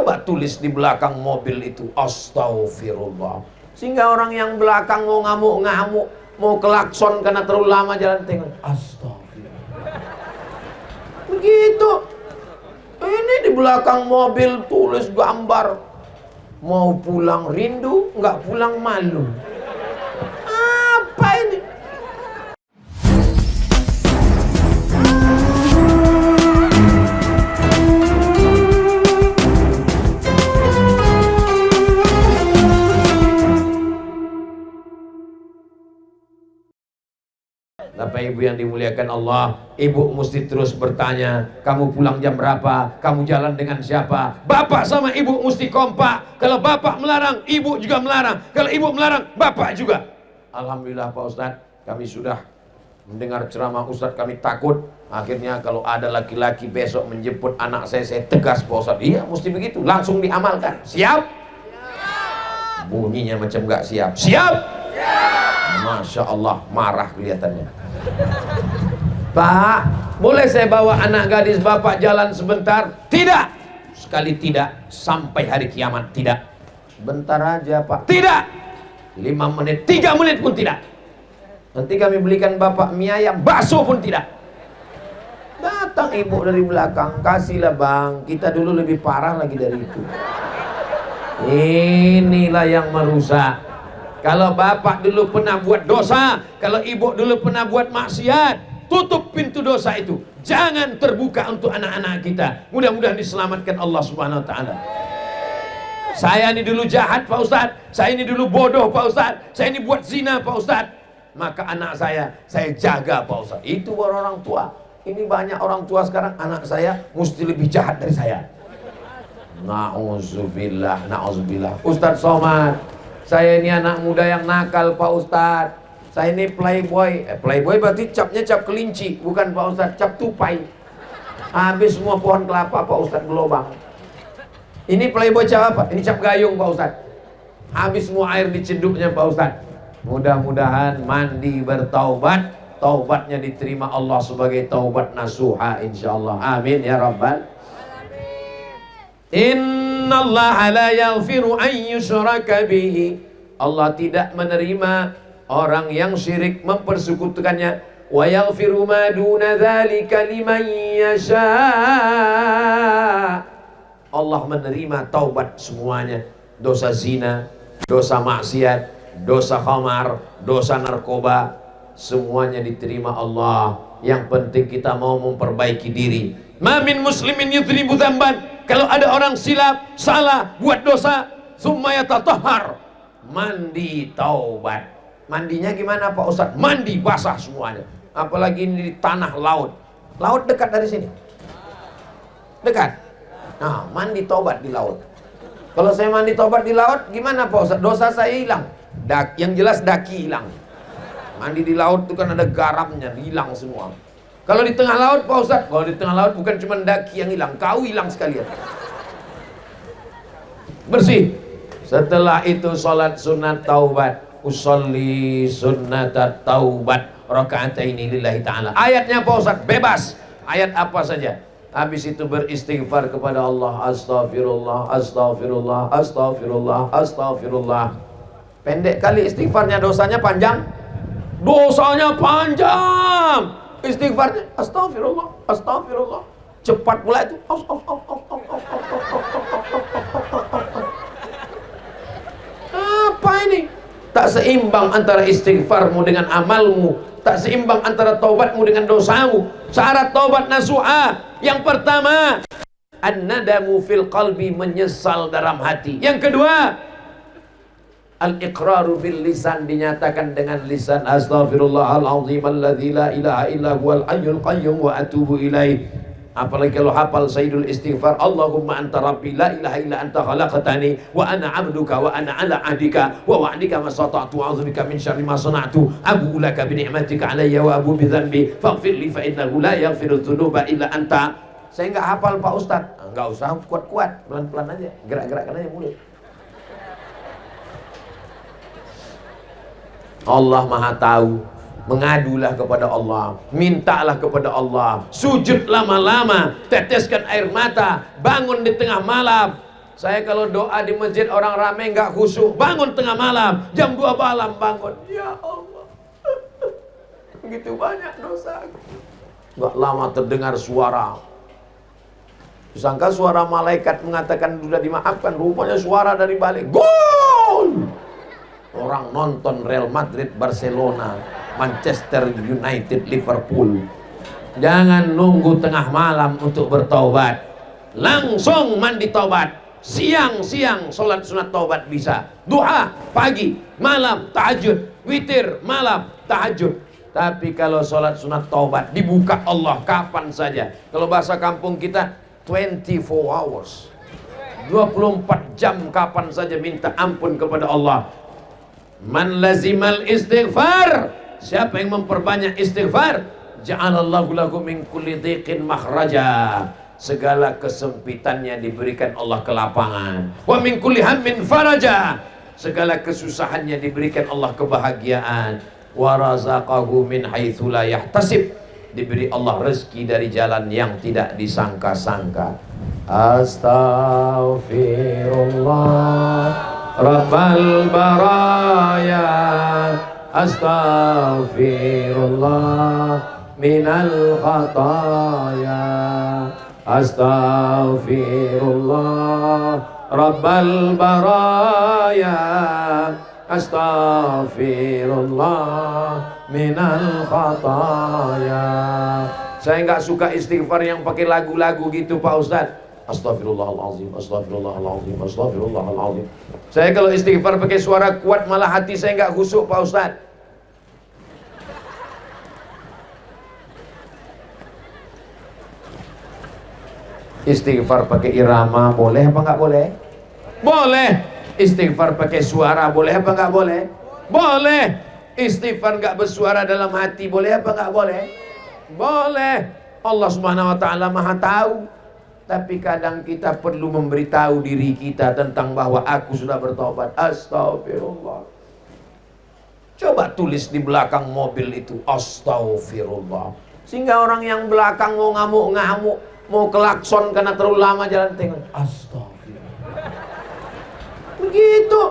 Coba tulis di belakang mobil itu, astagfirullah. Sehingga orang yang belakang mau ngamuk-ngamuk, mau kelakson karena terlalu lama jalan, tengok, astagfirullah. Begitu. Ini di belakang mobil tulis gambar, mau pulang rindu, nggak pulang malu. Apa ini? Bapak Ibu yang dimuliakan Allah, ibu mesti terus bertanya, kamu pulang jam berapa? Kamu jalan dengan siapa? Bapak sama ibu mesti kompak. Kalau bapak melarang, ibu juga melarang. Kalau ibu melarang, bapak juga. Alhamdulillah Pak Ustadz, kami sudah mendengar ceramah Ustadz, kami takut. Akhirnya kalau ada laki-laki besok menjemput anak saya tegas Pak Ustadz. Iya mesti begitu, langsung diamalkan. Siap? Bunyinya macam gak siap. Siap? Masya Allah, marah kelihatannya. Pak, boleh saya bawa anak gadis bapak jalan sebentar? Tidak. Sekali tidak, sampai hari kiamat tidak. Bentar aja Pak. Tidak. 5 menit, 3 menit pun tidak. Nanti kami belikan bapak mie ayam, bakso pun tidak. Datang ibu dari belakang, kasihlah bang, kita dulu lebih parah lagi dari itu. Inilah yang merusak. Kalau bapak dulu pernah buat dosa, kalau ibu dulu pernah buat maksiat, tutup pintu dosa itu. Jangan terbuka untuk anak-anak kita. Mudah-mudahan diselamatkan Allah Subhanahu wa taala. Saya ini dulu jahat Pak Ustadz, saya ini dulu bodoh Pak Ustadz, saya ini buat zina Pak Ustadz. Maka anak saya jaga Pak Ustadz. Itu baru orang tua. Ini banyak orang tua sekarang, anak saya mesti lebih jahat dari saya. Na'udzubillah, na'udzubillah. Ustadz Somad, saya ini anak muda yang nakal Pak Ustadz. Saya ini playboy. Playboy berarti capnya cap kelinci, bukan Pak Ustadz, cap tupai. Habis semua pohon kelapa Pak Ustadz gelobang. Ini playboy cap apa? Ini cap gayung Pak Ustadz. Habis semua air diceduknya Pak Ustadz. Mudah-mudahan mandi bertaubat, taubatnya diterima Allah sebagai taubat nasuha insyaallah. Amin ya rabbal Innallaha la yaghfiru an yushraka bihi. Allah tidak menerima orang yang syirik mempersekutukannya. Wa yaghfiru ma duna dzalika liman yasha. Allah menerima taubat semuanya. Dosa zina, dosa maksiat, dosa khamar, dosa narkoba, semuanya diterima Allah. Yang penting kita mau memperbaiki diri. Ma min muslimin yudhribu dzamban. Kalau ada orang silap, salah, buat dosa, summa yatatahhar, mandi taubat. Mandinya gimana Pak Ustadz? Mandi basah semuanya. Apalagi ini di tanah laut. Laut dekat dari sini. Dekat. Nah, mandi taubat di laut. Kalau saya mandi taubat di laut, gimana Pak Ustadz? Dosa saya hilang. Yang jelas daki hilang. Mandi di laut itu kan ada garamnya, hilang semua. Kalau di tengah laut Pak Ustadz, kalau di tengah laut bukan cuma daki yang hilang, kau hilang sekalian. Bersih. Setelah itu sholat sunat taubat. Usolli sunnatat taubat raka'ataini lillahi ta'ala. Ayatnya Pak Ustadz, bebas. Ayat apa saja. Habis itu beristighfar kepada Allah. Astaghfirullah, astaghfirullah, astaghfirullah, astaghfirullah. Pendek kali istighfarnya, dosanya panjang. Dosanya panjang. Istighfarnya astaghfirullah, astaghfirullah. Cepat pula itu. Apa ini? Tak seimbang antara istighfarmu dengan amalmu, tak seimbang antara taubatmu dengan dosamu. Syarat taubat nasuha yang pertama, an-nadamu fil qalbi, menyesal dalam hati. Yang kedua, al-iqraru bil lisan, dinyatakan dengan lisan. Astaghfirullahaladzim alladzi la ilaha illa huwal hayyul qayyum wa atubu ilaih. Apalagi kalau hafal sayyidul istighfar, Allahumma anta rabbi la ilaha illa anta khalaqtani wa ana abduka wa ana ala ahdika wa wa'dika mastata'tu a'udzubika min syarri ma sana'tu abu'u laka bi ni'matika alayya wa abu'u bi dzanbi faghfir li fa innahu la yaghfiru dzunuba illa anta. Saya enggak hafal Pak Ustaz. Enggak usah kuat-kuat, pelan-pelan aja, gerak-gerakkan aja mulut. Allah Maha tahu. Mengadulah kepada Allah, mintalah kepada Allah, sujud lama-lama, teteskan air mata, bangun di tengah malam, Saya kalau doa di masjid orang ramai nggak khusyuk, bangun tengah malam, jam 2 malam bangun. Ya Allah, begitu banyak dosa. Nggak lama terdengar suara. Disangka suara malaikat mengatakan sudah dimaafkan, rupanya suara dari balik. Gol! Orang nonton Real Madrid, Barcelona, Manchester United, Liverpool. Jangan nunggu tengah malam untuk bertaubat. Langsung mandi taubat. Siang-siang sholat sunat taubat bisa. Duha pagi, malam tahajud, witir malam tahajud. Tapi kalau sholat sunat taubat dibuka Allah kapan saja. Kalau bahasa kampung kita 24 hours, 24 jam kapan saja minta ampun kepada Allah. Man lazimal istighfar, siapa yang memperbanyak istighfar, ja'alallahu lahu min kulli dhiqin makhraja, segala kesempitannya diberikan Allah kelapangan. Wa min kulli hammin faraja, segala kesusahannya diberikan Allah kebahagiaan. Wa razaqahu min haitsu la yahtasib, diberi Allah rezeki dari jalan yang tidak disangka-sangka. Astaghfirullah Rabbal baraya, astaghfirullah minal khataya, astaghfirullah Rabbal baraya, astaghfirullah minal khataya. Saya nggak suka istighfar yang pakai lagu-lagu gitu Pak Ustadz. Astagfirullahaladzim, astagfirullahaladzim, astagfirullahaladzim. Saya kalau istighfar pakai suara kuat malah hati saya nggak khusyuk Pak Ustadz. Istighfar pakai irama boleh apa nggak boleh? Boleh. Istighfar pakai suara boleh apa nggak boleh? Boleh. Istighfar nggak bersuara dalam hati boleh apa nggak boleh? Boleh. Allah Subhanahu Wa Taala Maha Tahu. Tapi kadang kita perlu memberitahu diri kita tentang bahwa aku sudah bertobat. Astagfirullah. Coba tulis di belakang mobil itu astagfirullah, sehingga orang yang belakang mau ngamuk-ngamuk, mau kelakson karena terlalu lama jalan, tengok astagfirullah. Begitu.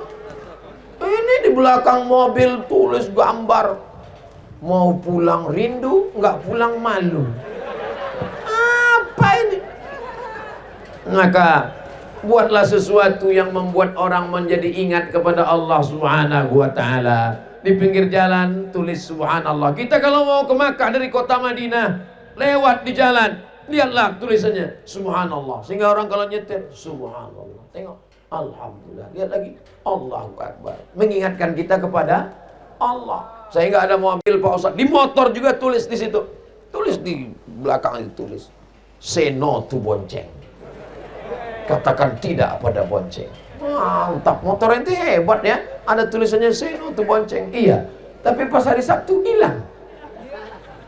Ini di belakang mobil tulis gambar, mau pulang rindu, nggak pulang malu. Apa ini? Maka buatlah sesuatu yang membuat orang menjadi ingat kepada Allah Subhanahu wa Ta'ala. Di pinggir jalan tulis subhanallah. Kita kalau mau ke Makkah dari kota Madinah, lewat di jalan, lihatlah tulisannya subhanallah, sehingga orang kalau nyetir subhanallah, tengok alhamdulillah, lihat lagi Allahu Akbar, mengingatkan kita kepada Allah. Saya nggak ada mobil Pak Ustaz, di motor juga tulis di situ, tulis di belakang itu tulis say no to bonceng, katakan tidak pada bonceng. Mantap, motor ente hebat ya, ada tulisannya say no to bonceng. Iya, tapi pas hari Sabtu hilang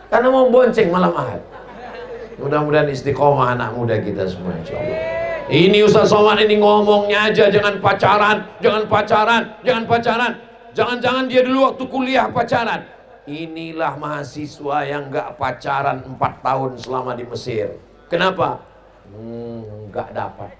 karena mau bonceng malam Ahad. Mudah-mudahan istiqomah anak muda kita semua insyaallah. Ini Ustaz Somad ini ngomongnya aja, jangan pacaran, jangan pacaran, jangan pacaran. Jangan-jangan dia dulu waktu kuliah pacaran. Inilah mahasiswa yang gak pacaran 4 tahun selama di Mesir. Kenapa? Gak dapat.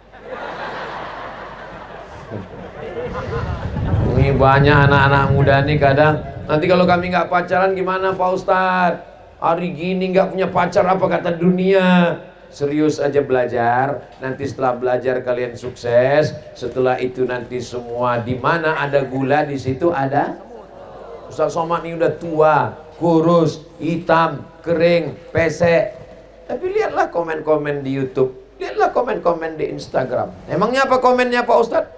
Ini banyak anak-anak muda nih kadang, nanti kalau kami gak pacaran gimana Pak Ustadz? Hari gini gak punya pacar apa kata dunia? Serius aja belajar, nanti setelah belajar kalian sukses, setelah itu nanti semua di mana ada gula di situ ada. Ustaz Somad ini udah tua, kurus, hitam, kering, pesek. Tapi lihatlah komen-komen di YouTube, lihatlah komen-komen di Instagram. Emangnya apa komennya Pak Ustaz?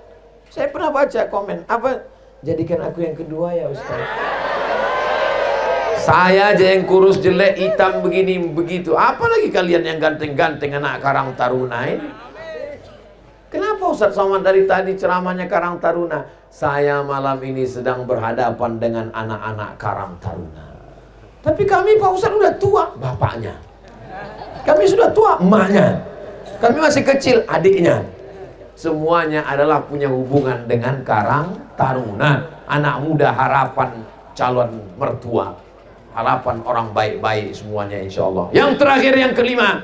Saya pernah baca komen, apa? Jadikan aku yang kedua ya Ustaz. Saya aja yang kurus, jelek, hitam, begini, begitu. Apalagi kalian yang ganteng-ganteng anak Karang Taruna ini. Kenapa Ustaz Somad dari tadi ceramahnya Karang Taruna? Saya malam ini sedang berhadapan dengan anak-anak Karang Taruna. Tapi kami Pak Ustaz udah tua, bapaknya. Kami sudah tua, emaknya. Kami masih kecil, adiknya. Semuanya adalah punya hubungan dengan Karang Taruna. Anak muda harapan calon mertua. Harapan orang baik-baik semuanya insya Allah. Yang terakhir, yang kelima,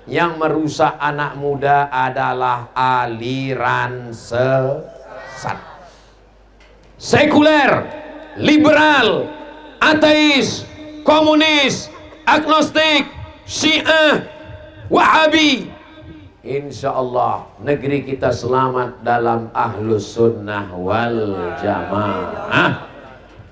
Yang merusak anak muda adalah aliran sesat. Sekuler, liberal, ateis, komunis, agnostik, Syiah, Wahabi. Insya Allah negeri kita selamat dalam ahlus sunnah wal jamaah,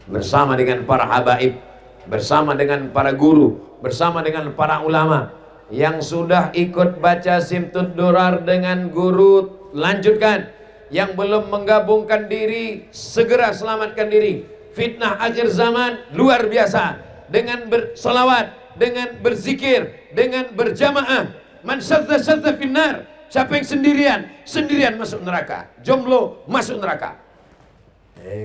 bersama dengan para habaib, bersama dengan para guru, bersama dengan para ulama. Yang sudah ikut baca Simtud Durar dengan guru, lanjutkan. Yang belum menggabungkan diri, segera selamatkan diri. Fitnah akhir zaman luar biasa. Dengan bersolawat, dengan berzikir, dengan berjamaah. Man syadza syadza finnar. Siapa yang sendirian masuk neraka. Jomblo masuk neraka.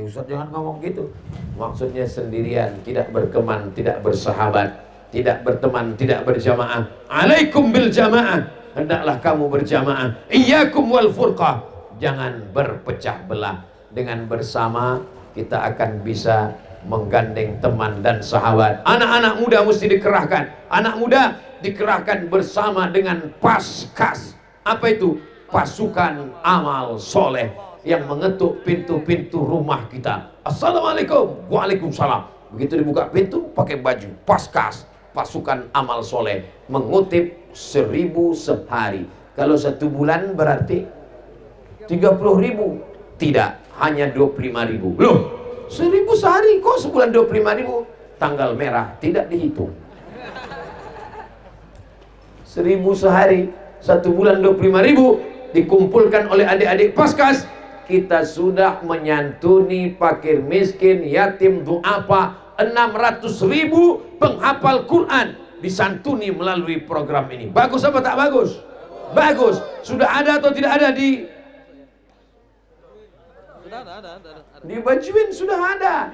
Ustaz jangan ngomong gitu. Maksudnya sendirian, tidak berteman, tidak bersahabat, tidak berteman, tidak berjamaah. Alaikum bil jamaah. Hendaklah kamu berjamaah. Iyyakum wal furqah. Jangan berpecah belah. Dengan bersama kita akan bisa menggandeng teman dan sahabat. Anak-anak muda mesti dikerahkan. Anak muda dikerahkan bersama dengan Paskas. Apa itu? Pasukan amal soleh yang mengetuk pintu-pintu rumah kita. Assalamualaikum. Waalaikumsalam. Begitu dibuka pintu pakai baju Paskas, pasukan amal soleh, mengutip 1000 sehari. Kalau 1 bulan berarti 30.000. Tidak, hanya 25.000. Loh, 1000 sehari kok sebulan 25.000? Tanggal merah tidak dihitung. 1000 sehari, 1 bulan 25.000 dikumpulkan oleh adik-adik Paskas. Kita sudah menyantuni fakir miskin, yatim, du'afa, 600.000 penghafal Quran disantuni melalui program ini. Bagus apa tak bagus? Bagus. Sudah ada atau tidak ada di Bajuin? Sudah ada.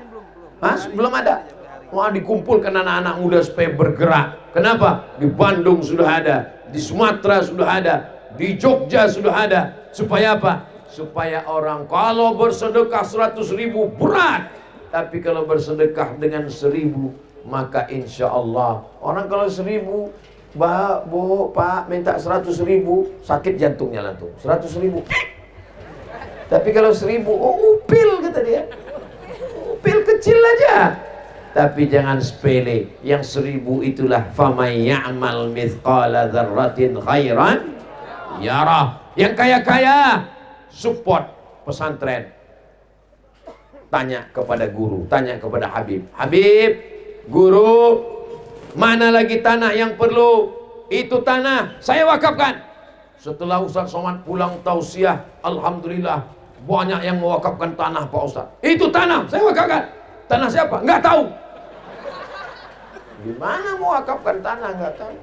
Belum ada. Wah, dikumpulkan anak-anak muda supaya bergerak. Kenapa? Di Bandung sudah ada, di Sumatera sudah ada, di Jogja sudah ada. Supaya apa? Supaya orang kalau bersedekah 100.000 berat, tapi kalau bersedekah dengan 1000 maka insya Allah. Orang kalau 1000, Mbak, Bu, Pak minta 100.000, sakit jantungnya langsung. 100.000. Tapi kalau 1000, oh upil kata dia. Upil kecil aja. Tapi jangan sepele. Yang 1000 itulah famay ya'mal mithqala dzarratin khairan yarah. Yang kaya-kaya support pesantren. Tanya kepada guru, tanya kepada Habib. Habib, guru, mana lagi tanah yang perlu? Itu tanah saya wakafkan. Setelah Ustaz Somad pulang tausiah, alhamdulillah banyak yang mewakafkan tanah Pak Ustaz. Itu tanah saya wakafkan. Tanah siapa? Nggak tahu. Gimana mewakafkan tanah? Nggak tahu.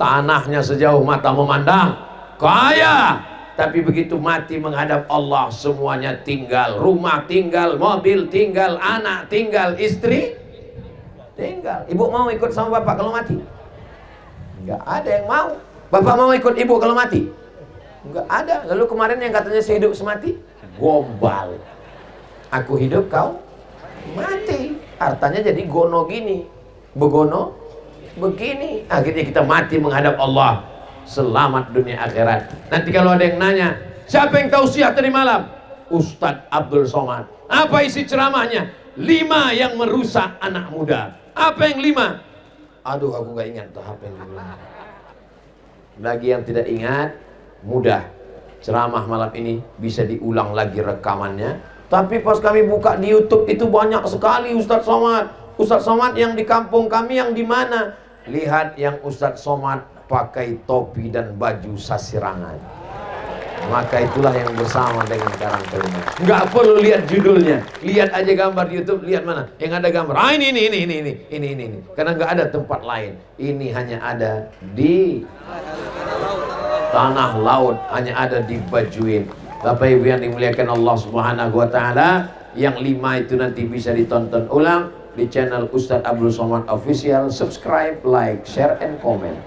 Tanahnya sejauh mata memandang kaya, tapi begitu mati menghadap Allah semuanya tinggal. Rumah tinggal, mobil tinggal, anak tinggal, istri tinggal. Ibu mau ikut sama bapak kalau mati? Nggak ada yang mau. Bapak mau ikut ibu kalau mati? Nggak ada. Lalu kemarin yang katanya sehidup semati? Gombal. Aku hidup, kau mati. Artinya jadi gono gini, begono begini. Akhirnya kita mati menghadap Allah. Selamat dunia akhirat. Nanti kalau ada yang nanya, siapa yang tausiah tadi malam? Ustadz Abdul Somad. Apa isi ceramahnya? 5 yang merusak anak muda. Apa yang 5? Aduh, aku gak ingat tuh apa yang 5. Bagi yang tidak ingat, mudah. Ceramah malam ini bisa diulang lagi rekamannya. Tapi pas kami buka di YouTube itu banyak sekali Ustadz Somad. Ustadz Somad yang di kampung kami yang di mana? Lihat yang Ustadz Somad pakai topi dan baju sasirangan. Maka itulah yang bersama dengan Karang Taruna. Nggak perlu lihat judulnya, lihat aja gambar di YouTube. Lihat mana yang ada gambar. Ini. Karena nggak ada tempat lain. Ini hanya ada di tanah laut, hanya ada di Bajuin. Bapak Ibu yang dimuliakan Allah Subhanahu Wa Taala, yang 5 itu nanti bisa ditonton ulang di channel Ustadz Abdul Somad Official. Subscribe, like, share, and comment.